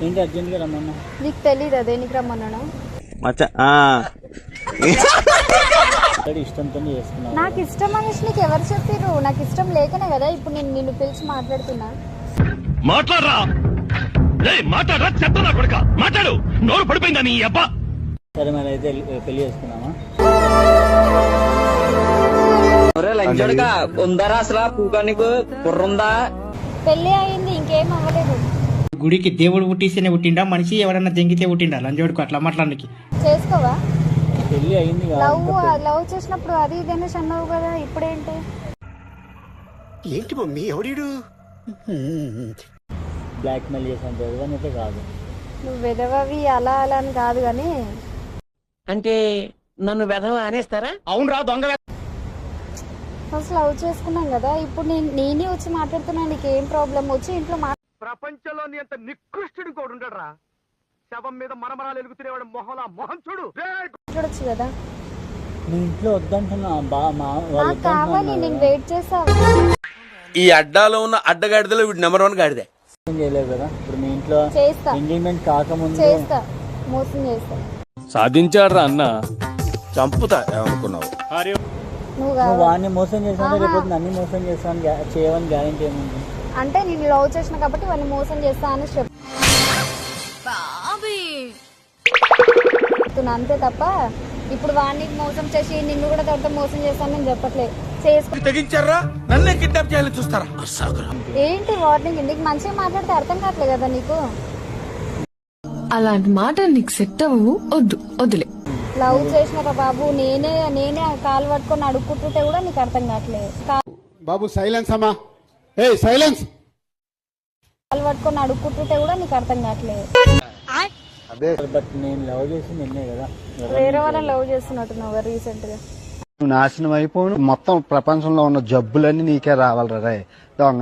ఏంటి అర్జెంట్గా రమ్మన్నా? నీకు తెలీదా దేనికి రమ్మన్నాను? ఇష్టంతో చేసుకున్నాను. నాకు ఇష్టం అనేసి నీకు ఎవరు చెప్పారు? నాకు ఇష్టం లేకనే కదా ఇప్పుడు నేను నిన్ను పిలిచి మాట్లాడుతున్నా. సరే మరి అయితే పెళ్లి చేసుకున్నామా? ఉందరా అసలు పూగా నీకు బుర్రుందా? పెళ్లి అయింది, ఇంకేం అవ్వలేదు. గుడికి దేవుడు పుట్టిస్తేనే పుట్టిండా మనిషి? ఎవరన్నా దెంగితే పుట్టిండా లంజోడుకు? అట్లా మాట్లాడానికి చేసుకోవా? పెళ్లి అయింది. లవ్ చేసినప్పుడు అది ఇదేనే అన్నావు కదా, ఇప్పుడేంటి? ఏంటి మమ్మీ ఎవడు? బ్లాక్ మెయిల్ చేసాను అయితే కాదు. నువ్వు వెదవవి అలా అలా అని కాదు కానీ. అంటే నన్ను వెధవ అనేస్తారా? అవును రా దొంగ. ఫస్ట్ లవ్ చేసుకున్నాం కదా, ఇప్పుడు నేనే వచ్చి మాట్లాడుతున్నా. నీకు ఏం ప్రాబ్లం? వచ్చి ఇంట్లో ప్రపంచంలో నీ అంత నికృష్టుడు కూడా ఉండడరా. శవం మీద మరమరాలు ఎలుగుతునేవాడు మొహలా మొహం చూడు. మాట్లాడొచ్చు కదా. నీ ఇంట్లో వద్దంటున్నా. నాకు కావాలి, నేను వెయిట్ చేస్తా. ఈ అడ్డాలో ఉన్న అడ్డగాడిదలో వీడు నెంబర్ 1 గాడిదే. చేయలేవు కదా ఇప్పుడు మీ ఇంట్లో. చేస్తా, ఎంగేజ్మెంట్ కాకముందు చేస్తా, మోసం చేస్తా. సాధించాడ్రా అన్న. చంపుతా ఏమనుకున్నావు? నువ్వు వాడిని మోసం చేసాను, రేపు నన్ను మోసం చేస్తాను చేయవని గ్యారెంటీ ఏముంది? అంటే నేను లవ్ చేసిన కాబట్టి వాడిని మోసం చేస్తా అని చెప్తున్నా అంతే తప్ప ఇప్పుడు వాడిని మోసం చేసి నిన్ను కూడా తర్వాత మోసం చేస్తాను నేను చెప్పట్లేదు. తెగించారా? నన్నే కిడ్నాప్ చేయాలని చూస్తారా? ఏంటి వార్నింగ్? నీకు మంచిగా మాట్లాడితే అర్థం కావట్లేదు కదా నీకు? అలాంటి మాట నీకు సెట్ అవ్వవు. వద్దులే. లవ్ చేసిన బాబు నేనే కాలు పట్టుకొని అడుక్కుంటుంటే కూడా నీకు అర్థం కావట్లేదు. బాబు సైలెన్స్ అమ్మా. ఏ సైలెన్స్. కాలు పట్టుకొని అడుక్కుంటుంటే కూడా నీకు అర్థం కావట్లేదు. బట్ నేను లవ్ చేసి నిన్నే కదా. వేరే వాళ్ళని లవ్ చేస్తున్నట్టున్నావు రీసెంట్ గా. నాశనం అయిపోను. మొత్తం ప్రపంచంలో ఉన్న జబ్బులన్నీ నీకే రావాలి రే దొంగ.